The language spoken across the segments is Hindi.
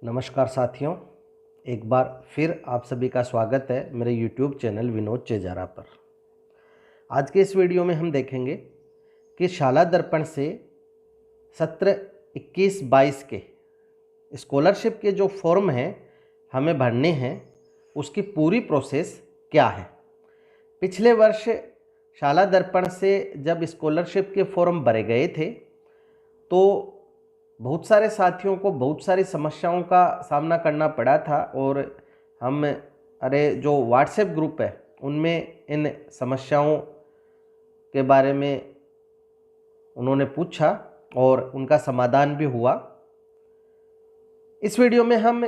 नमस्कार साथियों, एक बार फिर आप सभी का स्वागत है मेरे YouTube चैनल विनोद चेजारा पर। आज के इस वीडियो में हम देखेंगे कि शाला दर्पण से सत्र 21-22 के स्कॉलरशिप के जो फॉर्म हैं हमें भरने हैं, उसकी पूरी प्रोसेस क्या है। पिछले वर्ष शाला दर्पण से जब स्कॉलरशिप के फॉर्म भरे गए थे तो बहुत सारे साथियों को बहुत सारी समस्याओं का सामना करना पड़ा था और हम जो व्हाट्सएप ग्रुप है उनमें इन समस्याओं के बारे में उन्होंने पूछा और उनका समाधान भी हुआ। इस वीडियो में हम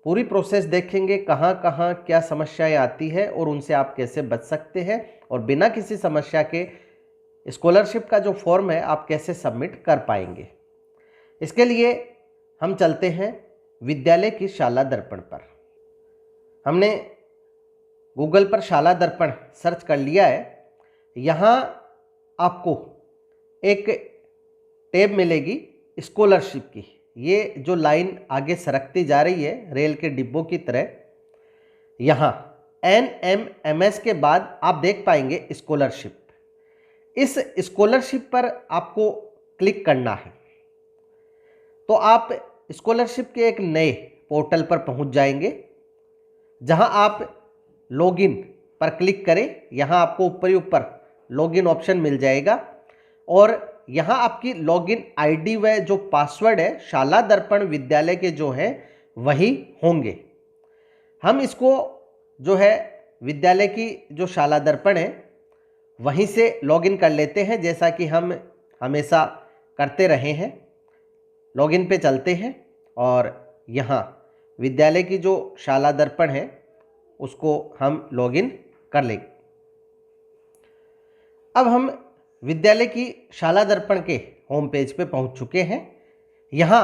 पूरी प्रोसेस देखेंगे, कहाँ कहाँ क्या समस्याएं आती है और उनसे आप कैसे बच सकते हैं और बिना किसी समस्या के स्कॉलरशिप का जो फॉर्म है आप कैसे सबमिट कर पाएंगे। इसके लिए हम चलते हैं विद्यालय की शाला दर्पण पर। हमने गूगल पर शाला दर्पण सर्च कर लिया है। यहाँ आपको एक टैब मिलेगी स्कॉलरशिप की। ये जो लाइन आगे सरकती जा रही है रेल के डिब्बों की तरह, यहाँ NMMS के बाद आप देख पाएंगे स्कॉलरशिप। इस स्कॉलरशिप पर आपको क्लिक करना है तो आप स्कॉलरशिप के एक नए पोर्टल पर पहुंच जाएंगे, जहां आप लॉगिन पर क्लिक करें। यहां आपको ऊपर ही ऊपर लॉगिन ऑप्शन मिल जाएगा और यहां आपकी लॉगिन आईडी व जो पासवर्ड है शाला दर्पण विद्यालय के जो है वही होंगे। हम इसको जो है विद्यालय की जो शाला दर्पण है वहीं से लॉगिन कर लेते हैं, जैसा कि हम हमेशा करते रहे हैं। लॉगिन पे चलते हैं और यहाँ विद्यालय की जो शाला दर्पण है उसको हम लॉगिन कर लेंगे। अब हम विद्यालय की शाला दर्पण के होम पेज पे पहुंच चुके हैं। यहाँ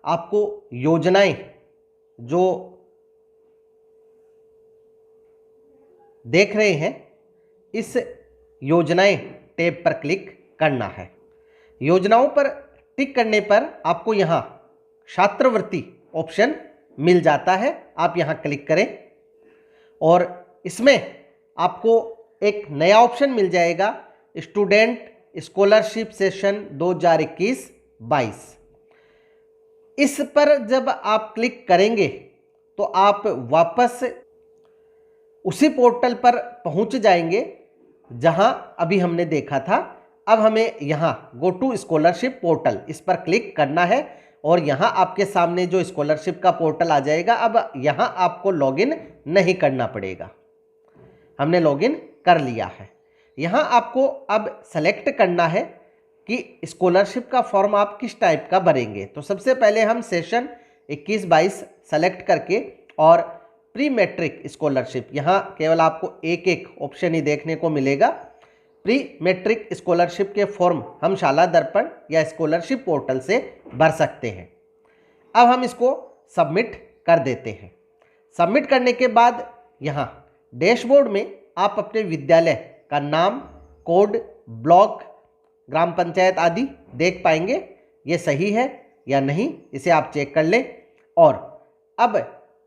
आपको योजनाएं जो देख रहे हैं, इस योजनाएं टैब पर क्लिक करना है। योजनाओं पर टिक करने पर आपको यहाँ छात्रवृत्ति ऑप्शन मिल जाता है। आप यहाँ क्लिक करें और इसमें आपको एक नया ऑप्शन मिल जाएगा, स्टूडेंट स्कॉलरशिप सेशन 2021-22। इस पर जब आप क्लिक करेंगे तो आप वापस उसी पोर्टल पर पहुंच जाएंगे जहां अभी हमने देखा था। अब हमें यहाँ गो टू स्कॉलरशिप पोर्टल, इस पर क्लिक करना है और यहाँ आपके सामने जो स्कॉलरशिप का पोर्टल आ जाएगा। अब यहाँ आपको लॉगिन नहीं करना पड़ेगा, हमने लॉगिन कर लिया है। यहाँ आपको अब सेलेक्ट करना है कि स्कॉलरशिप का फॉर्म आप किस टाइप का भरेंगे। तो सबसे पहले हम सेशन 21-22 सेलेक्ट करके और प्री मैट्रिक स्कॉलरशिप, यहाँ केवल आपको एक ऑप्शन ही देखने को मिलेगा। प्री मैट्रिक स्कॉलरशिप के फॉर्म हम शाला दर्पण या स्कॉलरशिप पोर्टल से भर सकते हैं। अब हम इसको सबमिट कर देते हैं। सबमिट करने के बाद यहाँ डैशबोर्ड में आप अपने विद्यालय का नाम, कोड, ब्लॉक, ग्राम पंचायत आदि देख पाएंगे। ये सही है या नहीं इसे आप चेक कर लें। और अब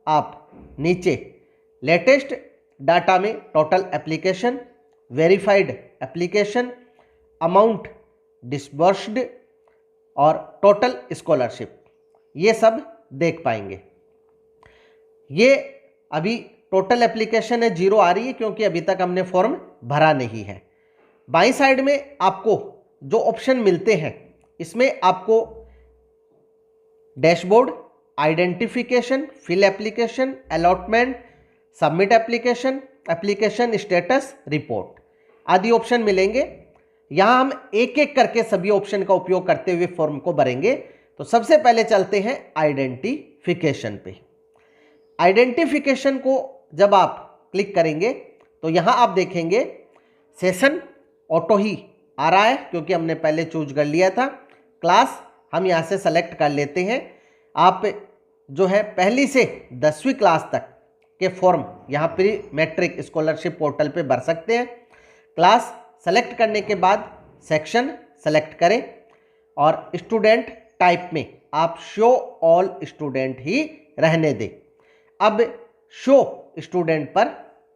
आप नीचे लेटेस्ट डाटा में total application, verified application, amount disbursed और टोटल स्कॉलरशिप, ये सब देख पाएंगे। ये अभी टोटल एप्लीकेशन है 0 आ रही है क्योंकि अभी तक हमने फॉर्म भरा नहीं है। बाईं साइड में आपको जो ऑप्शन मिलते हैं इसमें आपको dashboard, identification, fill application, allotment, submit application, application status, report आदि ऑप्शन मिलेंगे। यहाँ हम एक एक करके सभी ऑप्शन का उपयोग करते हुए फॉर्म को भरेंगे। तो सबसे पहले चलते हैं आइडेंटिफिकेशन पे। आइडेंटिफिकेशन को जब आप क्लिक करेंगे तो यहाँ आप देखेंगे सेशन ऑटो ही आ रहा है क्योंकि हमने पहले चूज कर लिया था। क्लास हम यहाँ से सेलेक्ट कर लेते हैं। आप जो है पहली से 10वीं क्लास तक के फॉर्म यहाँ प्री मैट्रिक स्कॉलरशिप पोर्टल पे भर सकते हैं। क्लास सेलेक्ट करने के बाद सेक्शन सेलेक्ट करें और स्टूडेंट टाइप में आप शो ऑल स्टूडेंट ही रहने दें। अब शो स्टूडेंट पर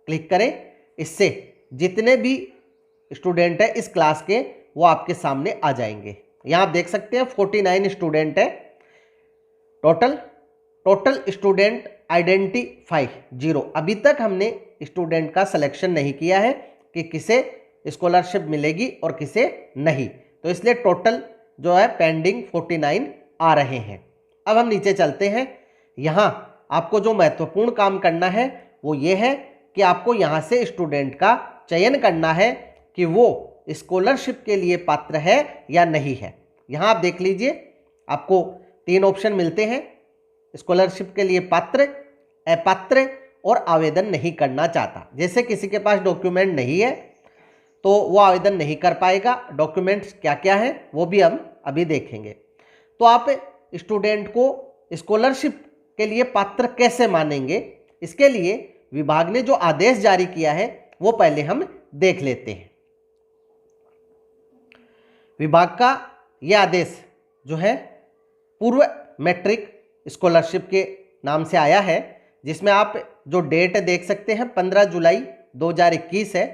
क्लिक करें। इससे जितने भी स्टूडेंट हैं इस क्लास के वो आपके सामने आ जाएंगे। यहाँ आप देख सकते हैं 49 स्टूडेंट है टोटल स्टूडेंट आइडेंटिफाई 0। अभी तक हमने स्टूडेंट का सिलेक्शन नहीं किया है कि किसे स्कॉलरशिप मिलेगी और किसे नहीं, तो इसलिए टोटल जो है पेंडिंग 49 आ रहे हैं। अब हम नीचे चलते हैं। यहाँ आपको जो महत्वपूर्ण काम करना है वो ये है कि आपको यहाँ से स्टूडेंट का चयन करना है कि वो स्कॉलरशिप के लिए पात्र है या नहीं है। यहाँ आप देख लीजिए, आपको 3 ऑप्शन मिलते हैं, स्कॉलरशिप के लिए पात्र, अपात्र और आवेदन नहीं करना चाहता। जैसे किसी के पास डॉक्यूमेंट नहीं है तो वो आवेदन नहीं कर पाएगा। डॉक्यूमेंट्स क्या क्या है वो भी हम अभी देखेंगे। तो आप स्टूडेंट को स्कॉलरशिप के लिए पात्र कैसे मानेंगे, इसके लिए विभाग ने जो आदेश जारी किया है वो पहले हम देख लेते हैं। विभाग का यह आदेश जो है पूर्व मैट्रिक स्कॉलरशिप के नाम से आया है, जिसमें आप जो डेट देख सकते हैं 15 जुलाई 2021 है।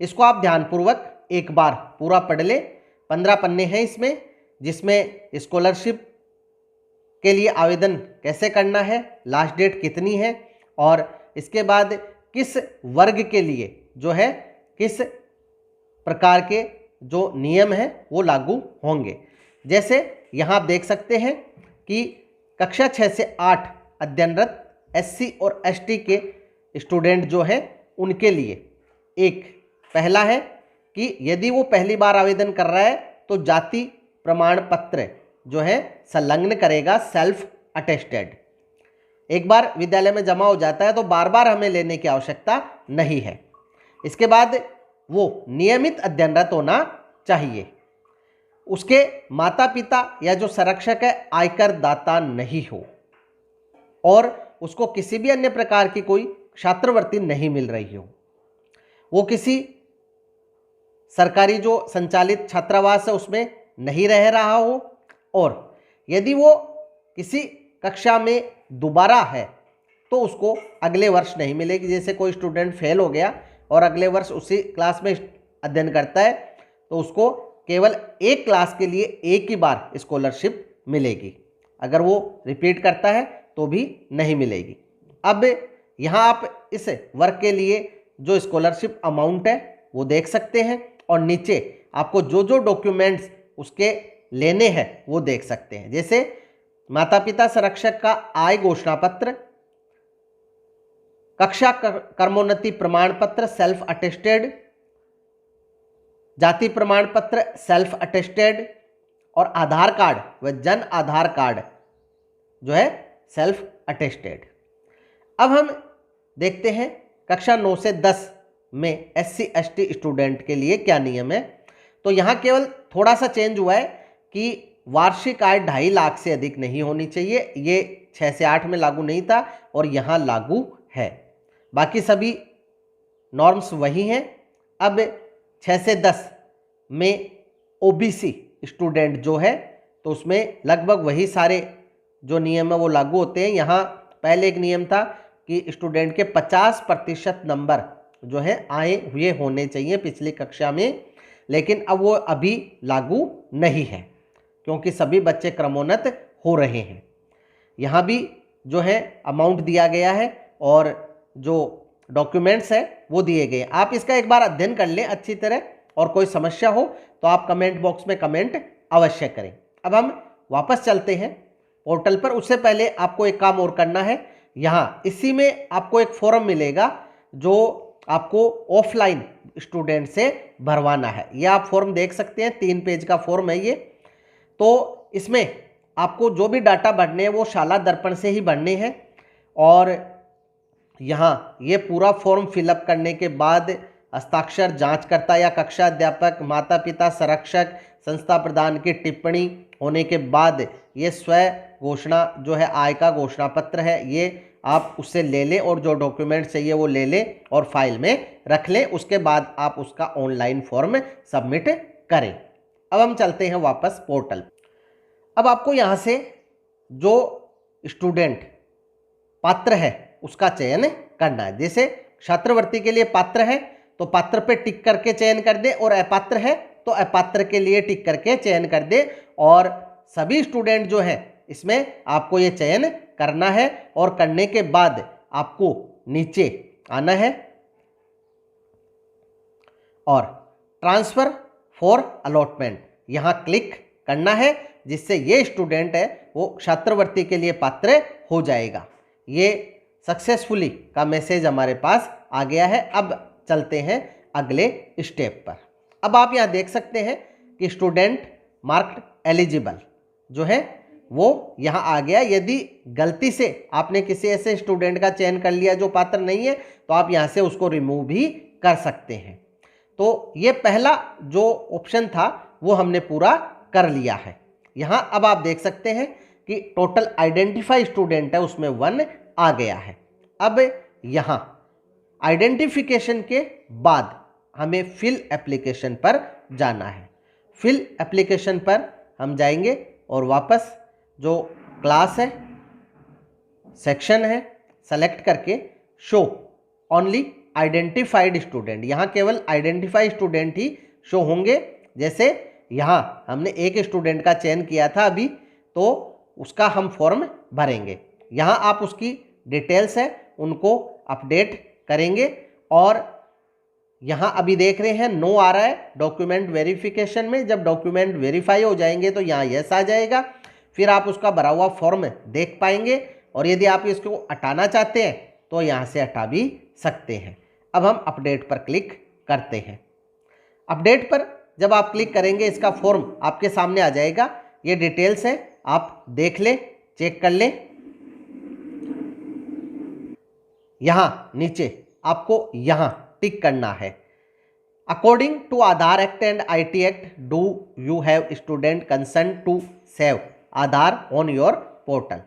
इसको आप ध्यानपूर्वक एक बार पूरा पढ़ लें। 15 पन्ने हैं इसमें, जिसमें स्कॉलरशिप के लिए आवेदन कैसे करना है, लास्ट डेट कितनी है और इसके बाद किस वर्ग के लिए जो है किस प्रकार के जो नियम हैं वो लागू होंगे। जैसे यहाँ आप देख सकते हैं कि कक्षा 6 से 8 अध्ययनरत SC और ST के स्टूडेंट जो हैं उनके लिए एक पहला है कि यदि वो पहली बार आवेदन कर रहा है तो जाति प्रमाण पत्र जो है संलग्न करेगा, सेल्फ अटेस्टेड। एक बार विद्यालय में जमा हो जाता है तो बार बार हमें लेने की आवश्यकता नहीं है। इसके बाद वो नियमित अध्ययनरत होना चाहिए। उसके माता पिता या जो संरक्षक है आयकर दाता नहीं हो और उसको किसी भी अन्य प्रकार की कोई छात्रवृत्ति नहीं मिल रही हो। वो किसी सरकारी जो संचालित छात्रावास है उसमें नहीं रह रहा हो और यदि वो किसी कक्षा में दोबारा है तो उसको अगले वर्ष नहीं मिलेगी। जैसे कोई स्टूडेंट फेल हो गया और अगले वर्ष उसी क्लास में अध्ययन करता है तो उसको केवल एक क्लास के लिए एक ही बार स्कॉलरशिप मिलेगी। अगर वो रिपीट करता है तो भी नहीं मिलेगी। अब यहाँ आप इस वर्ग के लिए जो स्कॉलरशिप अमाउंट है वो देख सकते हैं और नीचे आपको जो जो डॉक्यूमेंट्स उसके लेने हैं वो देख सकते हैं। जैसे माता पिता संरक्षक का आय घोषणा पत्र, कक्षा कर्मोन्नति प्रमाण पत्र सेल्फ अटेस्टेड, जाति प्रमाण पत्र सेल्फ अटेस्टेड और आधार कार्ड व जन आधार कार्ड जो है सेल्फ अटेस्टेड। अब हम देखते हैं कक्षा 9 से 10 में SC ST स्टूडेंट के लिए क्या नियम है। तो यहाँ केवल थोड़ा सा चेंज हुआ है कि वार्षिक आय 2.5 लाख से अधिक नहीं होनी चाहिए। ये 6 से 8 में लागू नहीं था और यहाँ लागू है। बाकी सभी नॉर्म्स वही हैं। अब 6 से 10 में OBC स्टूडेंट जो है तो उसमें लगभग वही सारे जो नियम है वो लागू होते हैं। यहाँ पहले एक नियम था कि स्टूडेंट के 50% नंबर जो है आए हुए होने चाहिए पिछली कक्षा में, लेकिन अब वो अभी लागू नहीं है क्योंकि सभी बच्चे क्रमोन्नत हो रहे हैं। यहाँ भी जो है अमाउंट दिया गया है और जो डॉक्यूमेंट्स है वो दिए गए। आप इसका एक बार अध्ययन कर लें अच्छी तरह और कोई समस्या हो तो आप कमेंट बॉक्स में कमेंट अवश्य करें। अब हम वापस चलते हैं पोर्टल पर। उससे पहले आपको एक काम और करना है। यहाँ इसी में आपको एक फॉर्म मिलेगा जो आपको ऑफलाइन स्टूडेंट से भरवाना है। ये आप फॉर्म देख सकते हैं, 3 पेज का फॉर्म है ये। तो इसमें आपको जो भी डाटा भरने हैं वो शाला दर्पण से ही भरने हैं और यहाँ ये पूरा फॉर्म फिलअप करने के बाद हस्ताक्षर जांचकर्ता या कक्षा अध्यापक, माता पिता, संरक्षक, संस्था प्रधान की टिप्पणी होने के बाद ये स्व घोषणा जो है आय का घोषणा पत्र है ये आप उससे ले लें और जो डॉक्यूमेंट चाहिए वो ले लें और फाइल में रख लें। उसके बाद आप उसका ऑनलाइन फॉर्म सबमिट करें। अब हम चलते हैं वापस पोर्टल। अब आपको यहाँ से जो स्टूडेंट पात्र है उसका चयन करना है। जैसे छात्रवृत्ति के लिए पात्र है तो पात्र पे टिक करके चयन कर दे, और अपात्र है तो अपात्र के लिए टिक करके चयन कर दे। और सभी स्टूडेंट जो है इसमें आपको ये चयन करना है, और करने के बाद आपको नीचे आना है और ट्रांसफर फॉर अलॉटमेंट यहाँ क्लिक करना है, जिससे ये स्टूडेंट है वो छात्रवृत्ति के लिए पात्र हो जाएगा। ये सक्सेसफुली का मैसेज हमारे पास आ गया है। अब चलते हैं अगले स्टेप पर। अब आप यहाँ देख सकते हैं कि स्टूडेंट मार्क्ड एलिजिबल जो है वो यहाँ आ गया। यदि गलती से आपने किसी ऐसे स्टूडेंट का चयन कर लिया जो पात्र नहीं है तो आप यहाँ से उसको रिमूव भी कर सकते हैं। तो ये पहला जो ऑप्शन था वो हमने पूरा कर लिया है। यहाँ अब आप देख सकते हैं कि टोटल आइडेंटिफाई स्टूडेंट है उसमें 1 आ गया है। अब यहाँ आइडेंटिफिकेशन के बाद हमें फिल एप्लीकेशन पर जाना है। फिल एप्लीकेशन पर हम जाएंगे और वापस जो क्लास है, सेक्शन है, सेलेक्ट करके शो ओनली आइडेंटिफाइड स्टूडेंट, यहाँ केवल आइडेंटिफाइड स्टूडेंट ही शो होंगे। जैसे यहाँ हमने एक स्टूडेंट का चयन किया था अभी, तो उसका हम फॉर्म भरेंगे। यहाँ आप उसकी डिटेल्स है उनको अपडेट करेंगे। और यहाँ अभी देख रहे हैं नो आ रहा है डॉक्यूमेंट वेरिफिकेशन में। जब डॉक्यूमेंट वेरीफाई हो जाएंगे तो यहाँ यस आ जाएगा, फिर आप उसका भरा हुआ फॉर्म देख पाएंगे। और यदि आप इसको हटाना चाहते हैं तो यहाँ से हटा भी सकते हैं। अब हम अपडेट पर क्लिक करते हैं। अपडेट पर जब आप क्लिक करेंगे इसका फॉर्म आपके सामने आ जाएगा। ये डिटेल्स है, आप देख लें, चेक कर लें। यहाँ नीचे आपको यहाँ टिक करना है। According to Aadhaar act and IT act do you have student consent to save Aadhaar on your portal.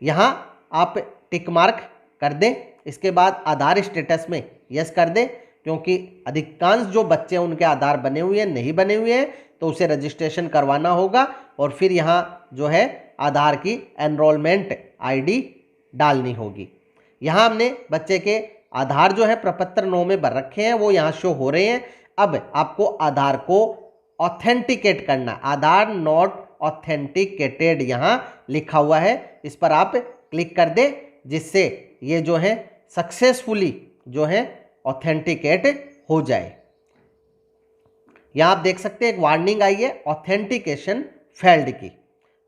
यहाँ आप टिक मार्क कर दें। इसके बाद आधार स्टेटस में यस कर दें, क्योंकि अधिकांश जो बच्चे हैं उनके आधार बने हुए हैं, नहीं बने हुए हैं तो उसे रजिस्ट्रेशन करवाना होगा। और फिर यहाँ जो है आधार की एनरोलमेंट ID डालनी होगी। यहाँ हमने बच्चे के आधार जो है प्रपत्र 9 में भर रखे हैं, वो यहाँ शो हो रहे हैं। अब आपको आधार को ऑथेंटिकेट करना। आधार नॉट ऑथेंटिकेटेड यहाँ लिखा हुआ है, इस पर आप क्लिक कर दें, जिससे ये जो है सक्सेसफुली जो है ऑथेंटिकेट हो जाए। यहाँ आप देख सकते हैं एक वार्निंग आई है ऑथेंटिकेशन फेल्ड की,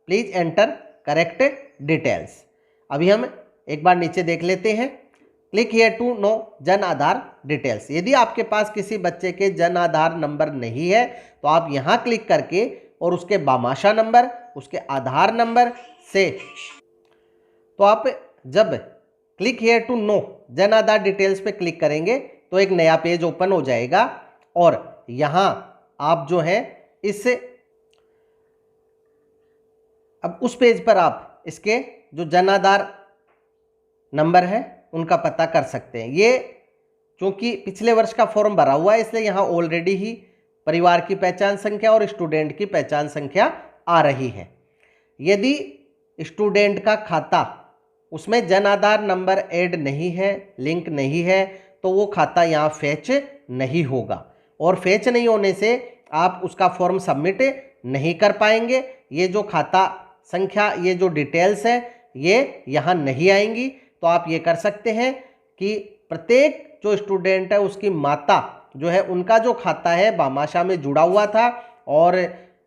प्लीज एंटर करेक्ट डिटेल्स। अभी हम एक बार नीचे देख लेते हैं। Click here to know Jan Aadhaar details. यदि आपके पास किसी बच्चे के जन आधार नंबर नहीं है तो आप यहाँ क्लिक करके और उसके बामाशा नंबर, उसके आधार नंबर से, तो आप जब click here to know Jan Aadhaar details पे क्लिक करेंगे तो एक नया पेज ओपन हो जाएगा। और यहाँ आप जो है अब उस पेज पर आप इसके जो जन आधार नंबर है उनका पता कर सकते हैं। ये क्योंकि पिछले वर्ष का फॉर्म भरा हुआ है इसलिए यहाँ ऑलरेडी ही परिवार की पहचान संख्या और स्टूडेंट की पहचान संख्या आ रही है। यदि स्टूडेंट का खाता उसमें जन आधार नंबर ऐड नहीं है, लिंक नहीं है, तो वो खाता यहाँ फेच नहीं होगा। और फेच नहीं होने से आप उसका फॉर्म सबमिट नहीं कर पाएंगे। ये जो खाता संख्या, ये जो डिटेल्स है, ये यहाँ नहीं आएंगी। तो आप ये कर सकते हैं कि प्रत्येक जो स्टूडेंट है उसकी माता जो है उनका जो खाता है बामाशा में जुड़ा हुआ था, और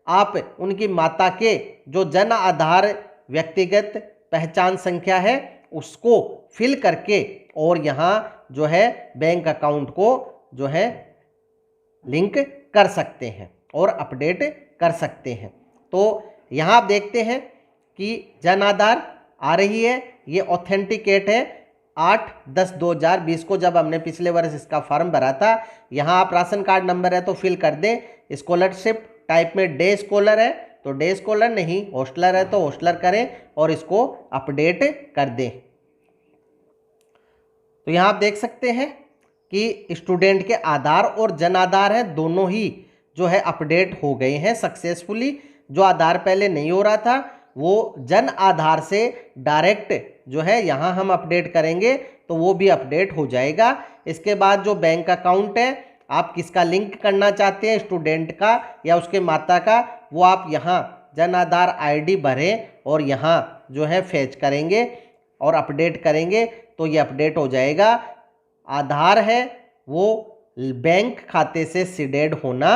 आप उनकी माता के जो जन आधार व्यक्तिगत पहचान संख्या है उसको फिल करके और यहाँ जो है बैंक अकाउंट को जो है लिंक कर सकते हैं और अपडेट कर सकते हैं। तो यहाँ आप देखते हैं कि जन आधार आ रही है, ये ऑथेंटिकेट है 8/10/2020 को, जब हमने पिछले वर्ष इसका फॉर्म भरा था। यहाँ आप राशन कार्ड नंबर है तो फिल कर दें। स्कॉलरशिप टाइप में डे स्कॉलर है तो डे स्कॉलर नहीं, हॉस्टलर है तो हॉस्टलर करें और इसको अपडेट कर दें। तो यहाँ आप देख सकते हैं कि स्टूडेंट के आधार और जन आधार हैं, दोनों ही जो है अपडेट हो गए हैं सक्सेसफुली। जो आधार पहले नहीं हो रहा था वो जन आधार से डायरेक्ट जो है यहाँ हम अपडेट करेंगे तो वो भी अपडेट हो जाएगा। इसके बाद जो बैंक अकाउंट है आप किसका लिंक करना चाहते हैं, स्टूडेंट का या उसके माता का, वो आप यहाँ जन आधार ID भरें और यहाँ जो है फैच करेंगे और अपडेट करेंगे तो ये अपडेट हो जाएगा। आधार है वो बैंक खाते से सीडेड होना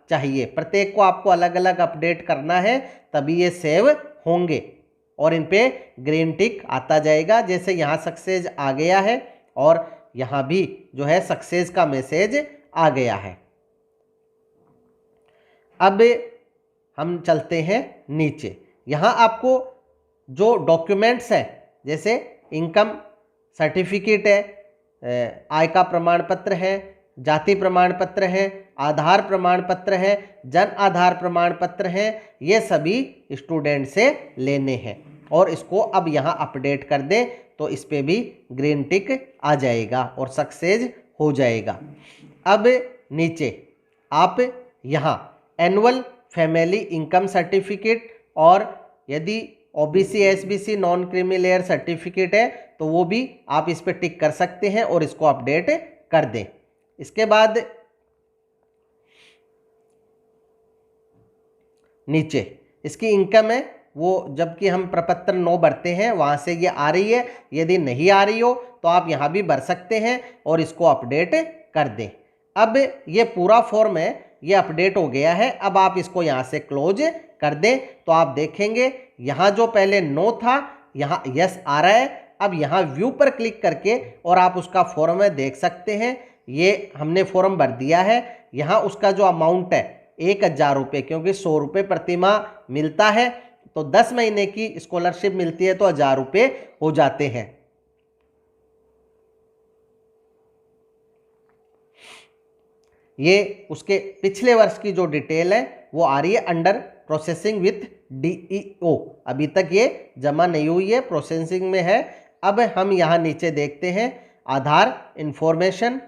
चाहिए, प्रत्येक को आपको अलग अलग अपडेट करना है तभी ये सेव होंगे और इन पे ग्रीन टिक आता जाएगा। जैसे यहाँ सक्सेस आ गया है और यहाँ भी जो है सक्सेस का मैसेज आ गया है। अब हम चलते हैं नीचे। यहाँ आपको जो डॉक्यूमेंट्स हैं जैसे इनकम सर्टिफिकेट है, आय का प्रमाण पत्र है, जाति प्रमाण पत्र है, आधार प्रमाण पत्र है, जन आधार प्रमाण पत्र है, ये सभी स्टूडेंट से लेने हैं और इसको अब यहाँ अपडेट कर दें तो इस पे भी ग्रीन टिक आ जाएगा और सक्सेस हो जाएगा। अब नीचे आप यहाँ एनुअल फैमिली इनकम सर्टिफिकेट और यदि OBC SBC non creamy layer certificate है तो वो भी आप इस पर टिक कर सकते हैं और इसको अपडेट कर दें। इसके बाद नीचे इसकी इनकम है वो जबकि हम प्रपत्र 9 भरते हैं वहाँ से ये आ रही है, यदि नहीं आ रही हो तो आप यहाँ भी भर सकते हैं और इसको अपडेट कर दें। अब ये पूरा फॉर्म है ये अपडेट हो गया है। अब आप इसको यहाँ से क्लोज कर दें तो आप देखेंगे यहाँ जो पहले नो था यहाँ यस आ रहा है। अब यहाँ व्यू पर क्लिक करके और आप उसका फॉर्म है देख सकते हैं, ये हमने फॉर्म भर दिया है। यहाँ उसका जो अमाउंट है 1000 रुपये, क्योंकि 100 रुपये प्रतिमाह मिलता है तो 10 महीने की स्कॉलरशिप मिलती है तो 1000 रुपये हो जाते हैं। ये उसके पिछले वर्ष की जो डिटेल है वो आ रही है अंडर प्रोसेसिंग विथ DEO, अभी तक ये जमा नहीं हुई है, प्रोसेसिंग में है। अब हम यहाँ नीचे देखते हैं आधार इंफॉर्मेशन,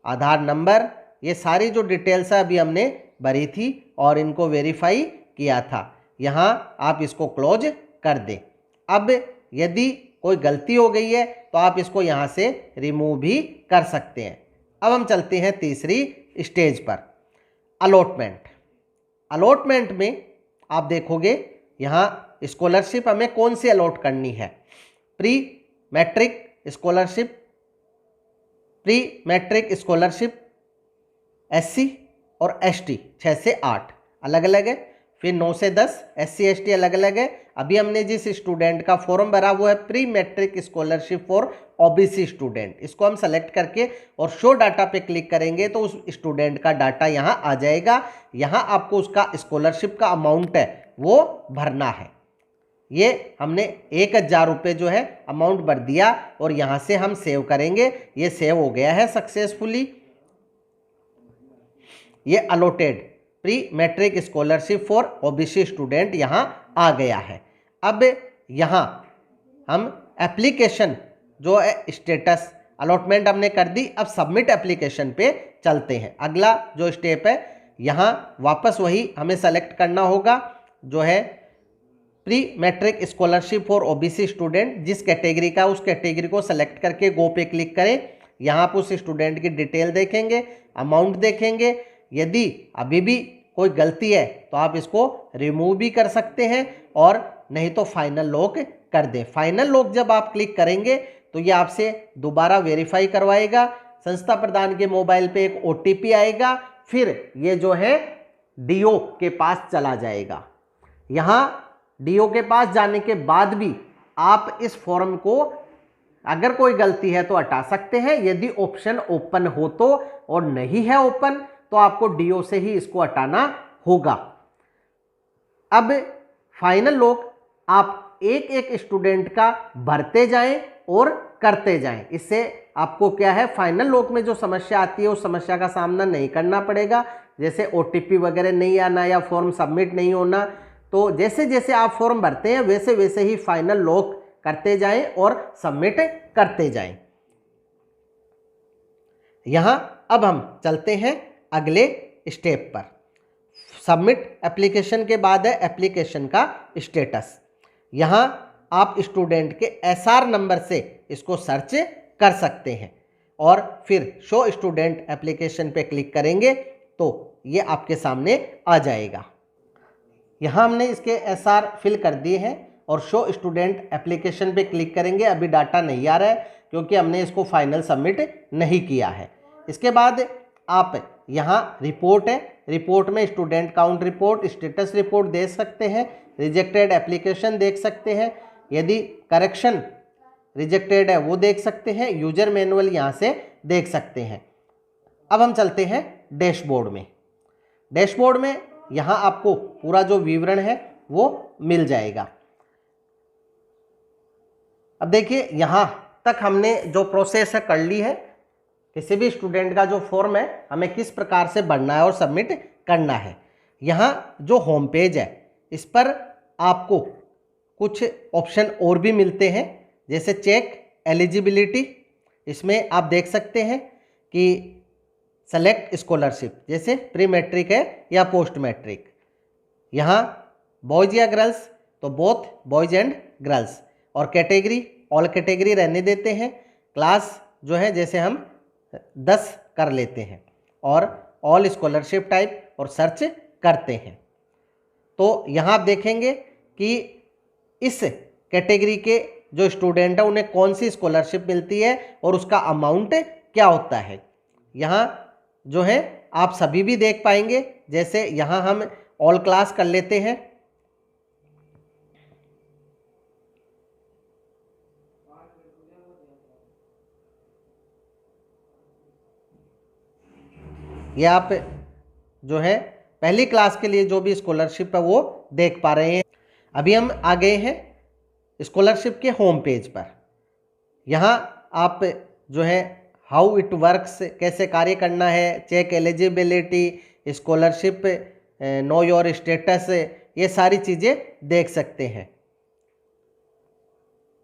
आधार नंबर, ये सारी जो डिटेल्स है अभी हमने भरी थी और इनको वेरीफाई किया था। यहाँ आप इसको क्लोज कर दें। अब यदि कोई गलती हो गई है तो आप इसको यहाँ से रिमूव भी कर सकते हैं। अब हम चलते हैं तीसरी स्टेज पर, अलॉटमेंट। अलॉटमेंट में आप देखोगे यहाँ स्कॉलरशिप हमें कौन सी अलॉट करनी है, pre matric scholarship, pre matric scholarship SC और ST 6 से 8 अलग अलग है, फिर 9 से 10 SC ST अलग अलग है। अभी हमने जिस स्टूडेंट का फॉर्म भरा वो है pre matric scholarship for OBC student, इसको हम सेलेक्ट करके और शो डाटा पे क्लिक करेंगे तो उस स्टूडेंट का डाटा यहाँ आ जाएगा। यहाँ आपको उसका स्कॉलरशिप का अमाउंट है वो भरना है। ये हमने 1000 रुपये जो है अमाउंट भर दिया और यहाँ से हम सेव करेंगे, ये सेव हो गया है सक्सेसफुली। ये allotted pre matric scholarship for OBC student यहाँ आ गया है। अब यहाँ हम एप्लीकेशन जो है स्टेटस अलॉटमेंट हमने कर दी, अब सबमिट एप्लीकेशन पे चलते हैं। अगला जो स्टेप है यहाँ वापस वही हमें सेलेक्ट करना होगा जो है pre matric scholarship for OBC student, जिस कैटेगरी का उस कैटेगरी को सेलेक्ट करके गो पे क्लिक करें। यहाँ आप उस स्टूडेंट की डिटेल देखेंगे, अमाउंट देखेंगे। यदि अभी भी कोई गलती है तो आप इसको रिमूव भी कर सकते हैं और नहीं तो फाइनल लॉक कर दें। फाइनल लॉक जब आप क्लिक करेंगे तो ये आपसे दोबारा वेरीफाई करवाएगा। संस्था प्रधान के मोबाइल पे एक OTP आएगा, फिर ये जो है DO के पास चला जाएगा। यहाँ DO के पास जाने के बाद भी आप इस फॉर्म को अगर कोई गलती है तो हटा सकते हैं, यदि ऑप्शन ओपन हो तो, और नहीं है ओपन तो आपको DO से ही इसको हटाना होगा। अब फाइनल लॉक आप एक एक स्टूडेंट का भरते जाएं और करते जाएं, इससे आपको क्या है फाइनल लॉक में जो समस्या आती है उस समस्या का सामना नहीं करना पड़ेगा। जैसे OTP वगैरह नहीं आना या फॉर्म सबमिट नहीं होना, तो जैसे जैसे आप फॉर्म भरते हैं वैसे वैसे ही फाइनल लॉक करते जाएं और सबमिट करते जाएं। यहाँ अब हम चलते हैं अगले स्टेप पर। सबमिट एप्लीकेशन के बाद है एप्लीकेशन का स्टेटस। यहाँ आप स्टूडेंट के एसआर नंबर से इसको सर्च कर सकते हैं और फिर शो स्टूडेंट एप्लीकेशन पे क्लिक करेंगे तो ये आपके सामने आ जाएगा। यहाँ हमने इसके एसआर फिल कर दिए हैं और शो स्टूडेंट एप्लीकेशन पे क्लिक करेंगे। अभी डाटा नहीं आ रहा है क्योंकि हमने इसको फाइनल सबमिट नहीं किया है। इसके बाद आप यहाँ रिपोर्ट है, रिपोर्ट में student count report, status report दे सकते हैं, रिजेक्टेड एप्लीकेशन देख सकते हैं, यदि करेक्शन रिजेक्टेड है वो देख सकते हैं, यूजर मैनुअल यहाँ से देख सकते हैं। अब हम चलते हैं डैशबोर्ड में। डैशबोर्ड में यहाँ आपको पूरा जो विवरण है वो मिल जाएगा। अब देखिए यहाँ तक हमने जो प्रोसेस है कर ली है। किसी भी स्टूडेंट का जो फॉर्म है हमें किस प्रकार से भरना है और सबमिट करना है। यहाँ जो होम पेज है इस पर आपको कुछ ऑप्शन और भी मिलते हैं, जैसे चेक एलिजिबिलिटी। इसमें आप देख सकते हैं कि सेलेक्ट स्कॉलरशिप, जैसे प्री मैट्रिक है या पोस्ट मैट्रिक। यहाँ बॉयज़ या गर्ल्स तो बोथ बॉयज़ एंड गर्ल्स, और कैटेगरी ऑल कैटेगरी रहने देते हैं। क्लास जो है जैसे हम 10 कर लेते हैं और ऑल स्कॉलरशिप टाइप और सर्च करते हैं। तो यहाँ आप देखेंगे कि इस कैटेगरी के जो स्टूडेंट है उन्हें कौन सी स्कॉलरशिप मिलती है और उसका अमाउंट क्या होता है। यहाँ जो है आप सभी भी देख पाएंगे, जैसे यहाँ हम ऑल क्लास कर लेते हैं। ये आप जो है पहली क्लास के लिए जो भी स्कॉलरशिप है वो देख पा रहे हैं। अभी हम आ गए हैं स्कॉलरशिप के होम पेज पर। यहाँ आप जो है हाउ इट वर्क्स, कैसे कार्य करना है, check eligibility, scholarship, know your status, ये सारी चीज़ें देख सकते हैं।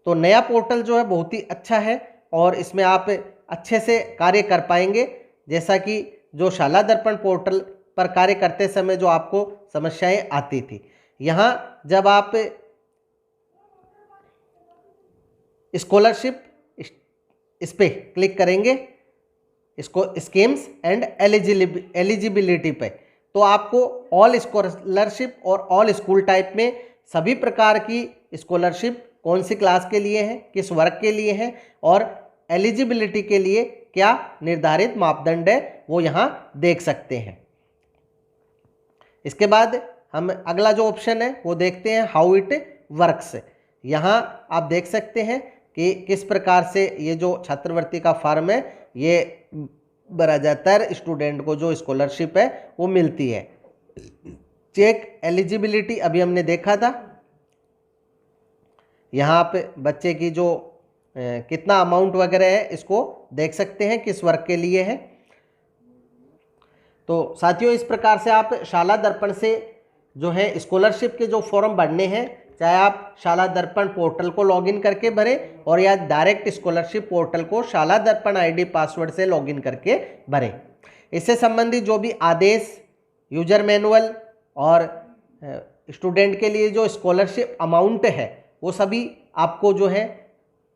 तो नया पोर्टल जो है बहुत ही अच्छा है और इसमें आप अच्छे से कार्य कर पाएंगे। जैसा कि जो शाला दर्पण पोर्टल पर कार्य करते समय जो आपको समस्याएं आती थी, यहाँ जब आप स्कॉलरशिप इस पे क्लिक करेंगे, इसको स्कीम्स एंड एलिजिबिलिटी पे, तो आपको ऑल स्कॉलरशिप और ऑल स्कूल टाइप में सभी प्रकार की स्कॉलरशिप कौन सी क्लास के लिए है, किस वर्ग के लिए है और एलिजिबिलिटी के लिए क्या निर्धारित मापदंड है वो यहाँ देख सकते हैं। इसके बाद हम अगला जो ऑप्शन है वो देखते हैं हाउ इट वर्क्स। यहाँ आप देख सकते हैं कि किस प्रकार से ये जो छात्रवृत्ति का फॉर्म है ये भरा जाता है, स्टूडेंट को जो स्कॉलरशिप है वो मिलती है। चेक एलिजिबिलिटी अभी हमने देखा था। यहाँ पे बच्चे की जो कितना अमाउंट वगैरह है इसको देख सकते हैं किस वर्ग के लिए है। तो साथियों, इस प्रकार से आप शाला दर्पण से जो है स्कॉलरशिप के जो फॉर्म भरने हैं, चाहे आप शाला दर्पण पोर्टल को लॉगिन करके भरें और या डायरेक्ट स्कॉलरशिप पोर्टल को शाला दर्पण आईडी पासवर्ड से लॉगिन करके भरें। इससे संबंधित जो भी आदेश, यूजर मैनुअल और स्टूडेंट के लिए जो स्कॉलरशिप अमाउंट है वो सभी आपको जो है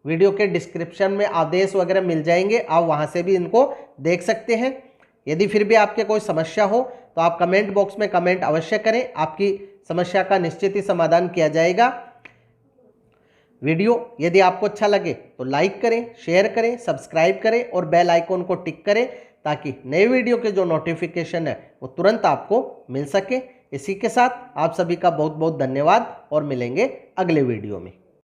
वीडियो के डिस्क्रिप्शन में आदेश वगैरह मिल जाएंगे। आप वहां से भी इनको देख सकते हैं। यदि फिर भी आपके कोई समस्या हो तो आप कमेंट बॉक्स में कमेंट अवश्य करें, आपकी समस्या का निश्चित ही समाधान किया जाएगा। वीडियो यदि आपको अच्छा लगे तो लाइक करें, शेयर करें, सब्सक्राइब करें और बेल आइकॉन को टिक करें ताकि नए वीडियो के जो नोटिफिकेशन है वो तुरंत आपको मिल सके। इसी के साथ आप सभी का बहुत बहुत धन्यवाद और मिलेंगे अगले वीडियो में।